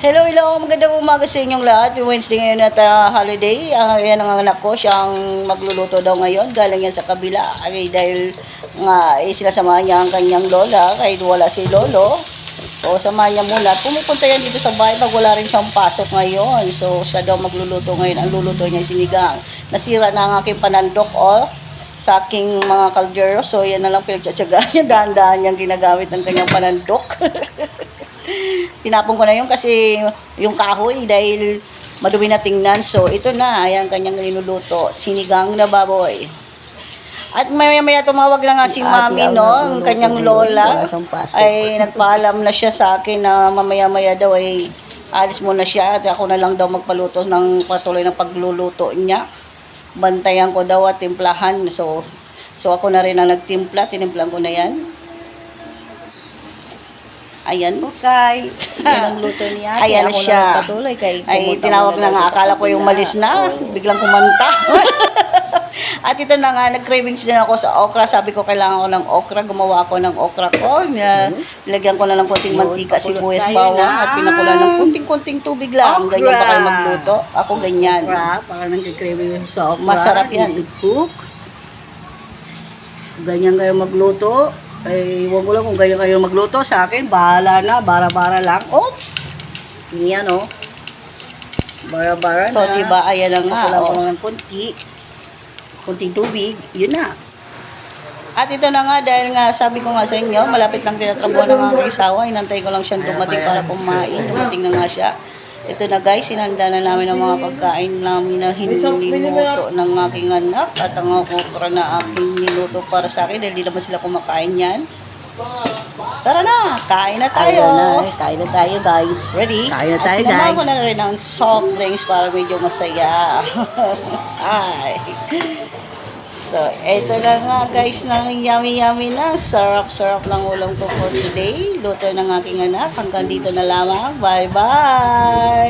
Hello, hello. Magandang umaga sa inyong lahat. Wednesday ngayon at holiday. Yan ang anak ko. Siyang magluluto daw ngayon. Galing yan sa kabila. Ay, dahil nga sinasamahan niya ang kanyang lola. Kahit wala si lolo. O samahan niya muna. Pumupunta yan dito sa bahay pag wala rin siyang pasok ngayon. So siya daw magluluto ngayon. Ang luluto niya sinigang. Nasira na ang aking panandok sa aking mga kaldero. So yan na lang pinagtsatsagaan. Dahan-dahan niyang ginagamit ng kanyang panandok. Tinapon ko na yun kasi yung kahoy dahil madumi na tingnan. So ito na, ayan kanyang niluluto, sinigang na baboy. At maya-maya tumawag na nga si mami, no, ang kanyang lola. Ay nagpaalam na siya sa akin na mamaya-maya daw ay alis muna siya at ako na lang daw magpaluto ng patuloy ng pagluluto niya. Bantayan ko daw at timplahan. So ako na rin ang nagtimpla, tinimplan ko na yan. Ayan, Okay. Yan ang luto niya. Ayan ako siya. lang patuloy kay Ay, tinawag na nga. Akala ko yung malis na. Biglang kumanta. At ito na nga, nag-cravings din ako sa okra. Sabi ko, kailangan ko ng okra. Gumawa ako ng okra ko. Nilagyan ko na ng konting mantika, sibuyas, bawang. At pinakulan ng konting-konting tubig lang. Okra. Ganyan ba kayo magluto? Ako ganyan. Okra, parang nag-craving sa okra. Masarap yan. Cook. Ganyan kayo magluto. Ay, wag mo lang kung ganyan kayo magluto. Sa akin, bahala na. Bara-bara lang. Oops! Yan, oh. Bara-bara So, na. diba, ayan na nga. Kulang ko Oh. ng kunting tubig. Yun na. At ito na nga, dahil nga sabi ko nga sa inyo, malapit lang tinatrabuhan ng aking isawa. Inantay ko lang siyang dumating para kumain. Dumating na nga siya. Ito na guys, sinanda na namin ang mga pagkain namin na hiniluto ng aking anak. At ang okra na aking niluto para sa akin. Dahil di naman sila kumakain yan. Tara na, kain na tayo. Kain na tayo, guys. Ready? Kain na At tayo, sinamahan guys. ko na rin ng soft drinks para medyo masaya. Ay. So, eto na nga guys, ng yummy-yummy na. Sarap-sarap ng ulam ko for today. Luto ng aking anak. Hanggang dito na lamang. Bye-bye!